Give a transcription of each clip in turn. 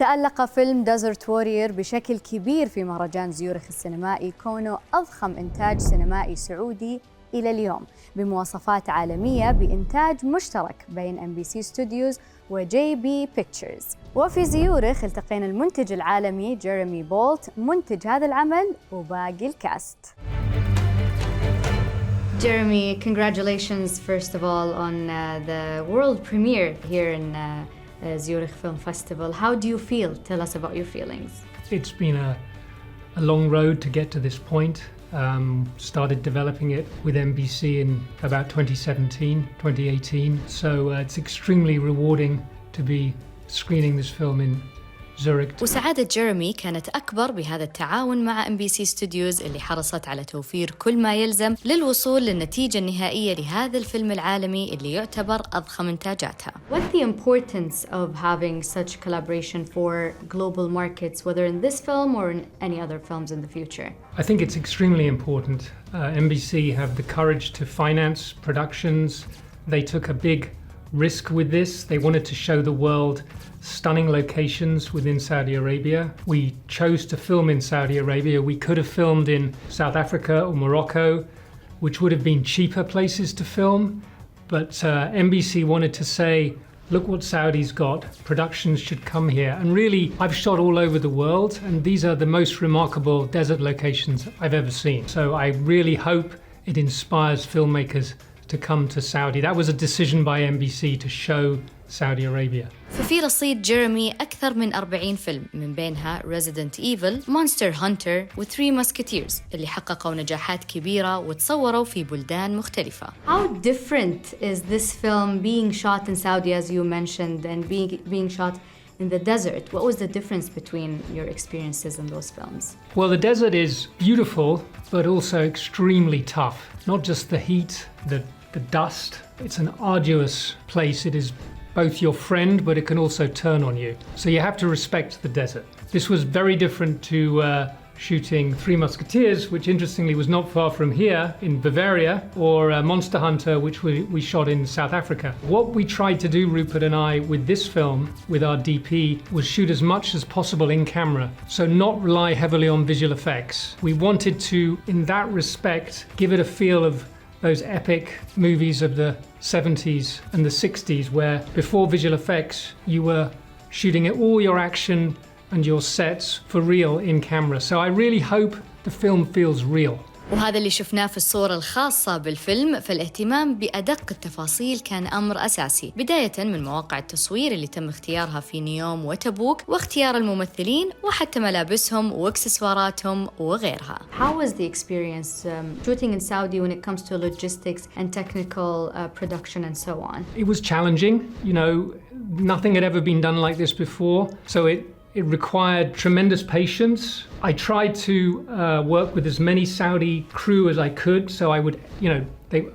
تألق فيلم ديزرت وورير بشكل كبير في مهرجان زيورخ السينمائي، كونه أضخم إنتاج سينمائي سعودي إلى اليوم بمواصفات عالمية بإنتاج مشترك بين MBC ستوديوز وJB Pictures. وفي زيورخ التقينا المنتج العالمي جيريمي بولت منتج هذا العمل وباقي الكاست. Jeremy, congratulations first of all on the world premiere here in Zurich Film Festival. How do you feel? Tell us about your feelings. It's been a long road to get to this point. Started developing it with MBC in about 2017, 2018. So it's extremely rewarding to be screening this film in Zurich. وسعادة جيريمي كانت أكبر بهذا التعاون مع MBC ستوديوز اللي حرصت على توفير كل ما يلزم للوصول للنتيجة النهائية لهذا الفيلم العالمي اللي يعتبر أضخم إنتاجاتها. What's the importance of having such collaboration for global markets, whether in this film or in any other films in the future? I think it's extremely important. MBC have the courage to finance productions. They took a big risk with this. They wanted to show the world stunning locations within Saudi Arabia. We chose to film in Saudi Arabia. We could have filmed in South Africa or Morocco, which would have been cheaper places to film. But MBC wanted to say, look what Saudi's got, productions should come here. And really, I've shot all over the world, and these are the most remarkable desert locations I've ever seen. So I really hope it inspires filmmakers to come to Saudi. That was a decision by MBC to show Saudi Arabia. ففي رصيد جيريمي أكثر من 40 فيلم، من بينها Resident Evil, Monster Hunter و Three Musketeers اللي حققوا نجاحات كبيرة وتصوروا في بلدان مختلفة. How different is this film being shot in Saudi, as you mentioned, and being shot in the desert? What was the difference between your experiences in those films? Well, the desert is beautiful, but also extremely tough. Not just the heat, the dust. It's an arduous place. It is both your friend, but it can also turn on you. So you have to respect the desert. This was very different to shooting Three Musketeers, which interestingly was not far from here in Bavaria, or Monster Hunter, which we shot in South Africa. What we tried to do, Rupert and I, with this film, with our DP, was shoot as much as possible in camera, so not rely heavily on visual effects. We wanted to, in that respect, give it a feel of those epic movies of the 70s and the 60s, where before visual effects, you were shooting all your action and your sets for real in camera. So I really hope the film feels real. وهذا اللي شفناه في الصورة الخاصة بالفيلم، فالاهتمام بأدق التفاصيل كان أمر أساسي، بداية من مواقع التصوير اللي تم اختيارها في نيوم وتبوك، واختيار الممثلين وحتى ملابسهم واكسسواراتهم وغيرها. How was the experience shooting in Saudi when it comes to logistics and technical production and so on? It was challenging. You know, nothing had ever been done like this before, so it required tremendous patience. I tried to work with as many Saudi crew as I could, so I would,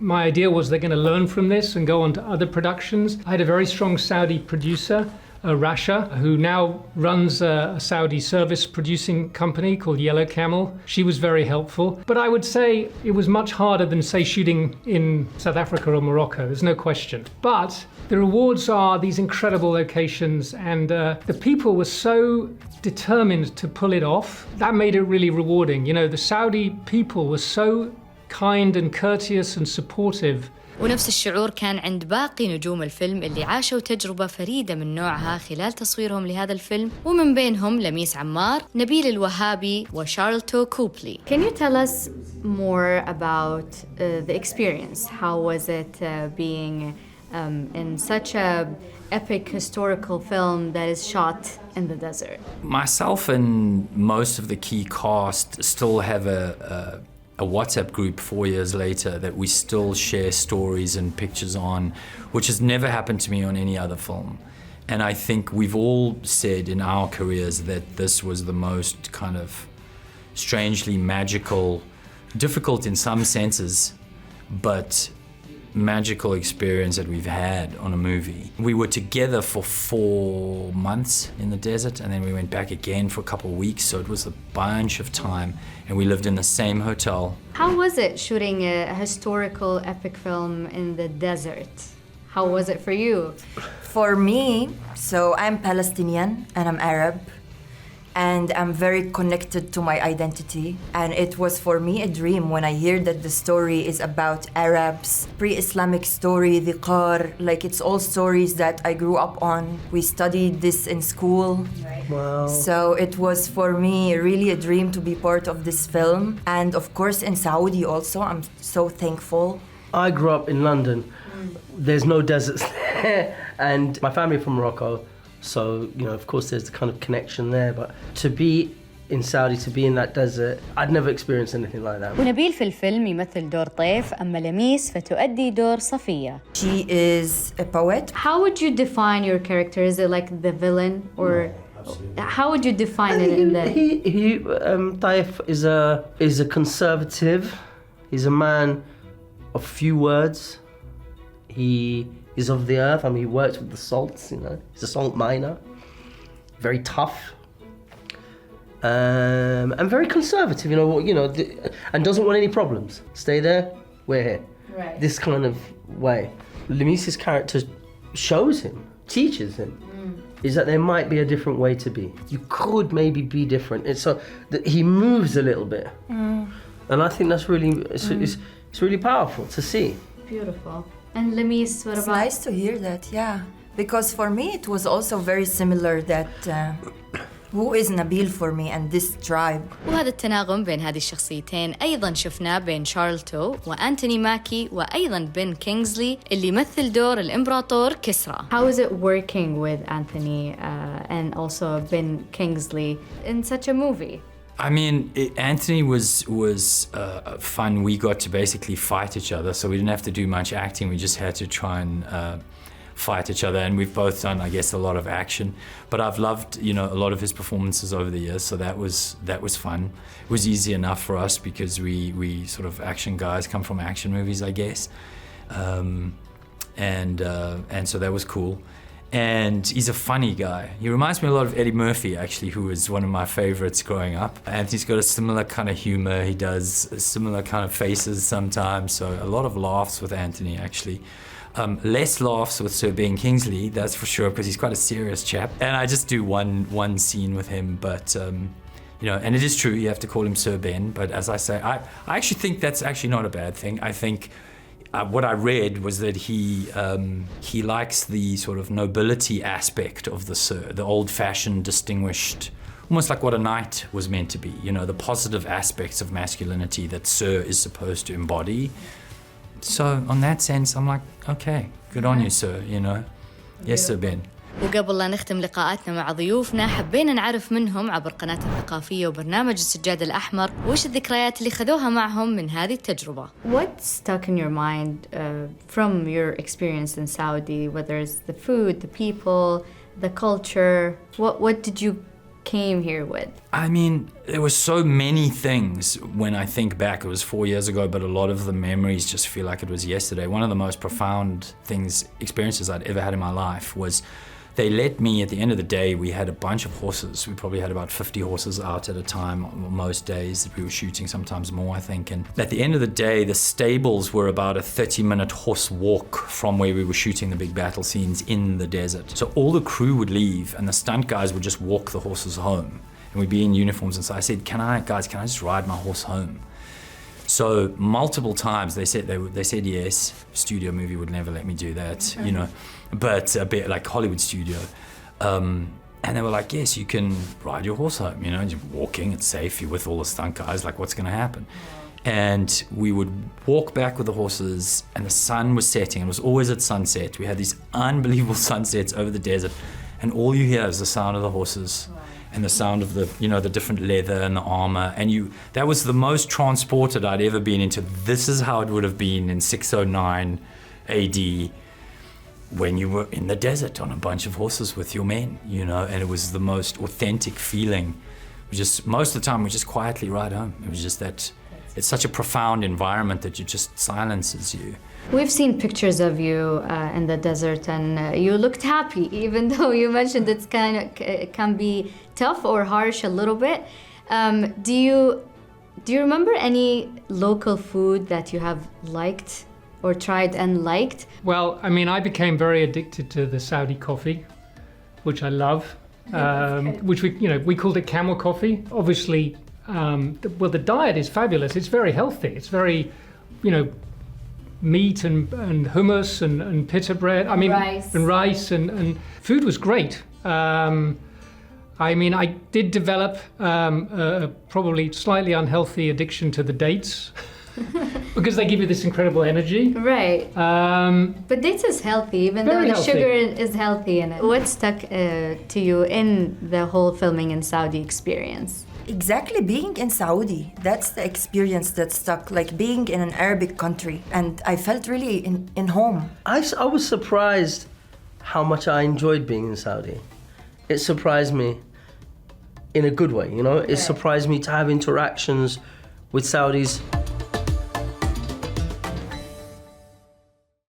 my idea was they're going to learn from this and go on to other productions. I had a very strong Saudi producer, Rasha, who now runs a Saudi service producing company called Yellow Camel. She was very helpful. But I would say it was much harder than, say, shooting in South Africa or Morocco. There's no question. But the rewards are these incredible locations, and the people were so determined to pull it off. That made it really rewarding. You know, the Saudi people were so kind and courteous and supportive. ونفس الشعور كان عند باقي نجوم الفيلم اللي عاشوا تجربة فريدة من نوعها خلال تصويرهم لهذا الفيلم، ومن بينهم لميس عمار، نبيل الوهابي وشارلتو كوبلي. Can you tell us more about the experience? How was it being in such a epic historical film that is shot in the desert? Myself and most of the key cast still have a WhatsApp group 4 years later that we still share stories and pictures on, which has never happened to me on any other film. And I think we've all said in our careers that this was the most kind of strangely magical, difficult in some senses, but magical experience that we've had on a movie. We were together for 4 months in the desert, and then we went back again for a couple of weeks, so it was a bunch of time, and we lived in the same hotel. How was it shooting a historical epic film in the desert? How was it for you? For me, so I'm Palestinian and I'm Arab, and I'm very connected to my identity. And it was for me a dream when I hear that the story is about Arabs, pre-Islamic story, the Qar, like it's all stories that I grew up on. We studied this in school. Wow. So it was for me really a dream to be part of this film. And of course in Saudi also, I'm so thankful. I grew up in London. There's no deserts there, and my family from Morocco. So, you know, of course there's the kind of connection there, but to be in Saudi, to be in that desert, I'd never experienced anything like that. ونبيل في الفيلم يمثل دور طيف، أما لميس فتؤدي دور صفية. She is a poet. How would you define your character? Is it like the villain, or how would you define it in the... Taif is a conservative. He's a man of few words. He is of the earth. I mean, he works with the salts, you know. He's a salt miner. Very tough. And very conservative, and doesn't want any problems. Stay there, we're here. Right. This kind of way. Lemise's character shows him, teaches him, is that there might be a different way to be. You could maybe be different. It's so that he moves a little bit. And I think that's really, it's really powerful to see. Beautiful. And Lemis, what It's about... nice to hear that, yeah. Because for me it was also very similar that who is Nabil for me and this tribe. وهذا التناغم بين هذه الشخصيتين أيضاً شفناه بين شارلتو وأنتوني ماكي وأيضاً بين كينغزلي اللي يمثل دور الإمبراطور كسرى. How is it working with Anthony and also Ben Kingsley in such a movie? I mean, Anthony was fun. We got to basically fight each other, so we didn't have to do much acting. We just had to try and fight each other, and we've both done, I guess, a lot of action. But I've loved, a lot of his performances over the years, so that was fun. It was easy enough for us because we sort of action guys come from action movies, I guess, and so that was cool. And he's a funny guy. He reminds me a lot of Eddie Murphy, actually, who was one of my favorites growing up. Anthony's got a similar kind of humor. He does similar kind of faces sometimes. So a lot of laughs with Anthony, actually. Less laughs with Sir Ben Kingsley, that's for sure, because he's quite a serious chap. And I just do one scene with him, but and it is true, you have to call him Sir Ben. But as I say, I actually think that's actually not a bad thing. I think what I read was that he likes the sort of nobility aspect of the Sir, the old-fashioned, distinguished, almost like what a knight was meant to be, the positive aspects of masculinity that Sir is supposed to embody. So, on that sense, I'm like, okay, good on you, Sir, Yes, Sir Ben. وقبل لا نختم لقاءاتنا مع ضيوفنا حبينا نعرف منهم عبر قناتنا الثقافية وبرنامج السجاد الأحمر وش الذكريات اللي خذوها معهم من هذه التجربة. What stuck in your mind from your experience in Saudi, whether it's the food, the people, the culture, what did you came here with? I mean, there were so many things when I think back. It was 4 years ago, but a lot of the memories just feel like it was yesterday. One of the most profound experiences I'd ever had in my life was they let me, at the end of the day, we had a bunch of horses. We probably had about 50 horses out at a time, most days that we were shooting, sometimes more, I think. And at the end of the day, the stables were about a 30-minute horse walk from where we were shooting the big battle scenes in the desert. So all the crew would leave and the stunt guys would just walk the horses home. And we'd be in uniforms. And so I said, can I just ride my horse home? So multiple times they said yes. Studio movie would never let me do that, but a bit like Hollywood studio. And they were like, yes, you can ride your horse home, you're walking, it's safe, you're with all the stunt guys, like what's gonna happen? And we would walk back with the horses and the sun was setting. It was always at sunset. We had these unbelievable sunsets over the desert and all you hear is the sound of the horses. And the sound of the, the different leather and the armor. And that was the most transported I'd ever been into. This is how it would have been in 609 AD when you were in the desert on a bunch of horses with your men, and it was the most authentic feeling. Most of the time we just quietly ride home. It was just that, it's such a profound environment that it just silences you. We've seen pictures of you in the desert and you looked happy, even though you mentioned it can be tough or harsh a little bit. Do you remember any local food that you have liked or tried and liked? Well, I mean, I became very addicted to the Saudi coffee, which I love, which we called it camel coffee. Obviously, the diet is fabulous. It's very healthy. It's very, meat and hummus and pita bread. I mean, rice and food was great. I mean, I did develop a probably slightly unhealthy addiction to the dates because they give you this incredible energy. Right. But dates is healthy, even though the sugar is healthy in it. What stuck to you in the whole filming in Saudi experience? Exactly, being in Saudi, that's the experience that stuck, like being in an Arabic country. And I felt really in home. I was surprised how much I enjoyed being in Saudi. It surprised me in a good way, It surprised me to have interactions with Saudis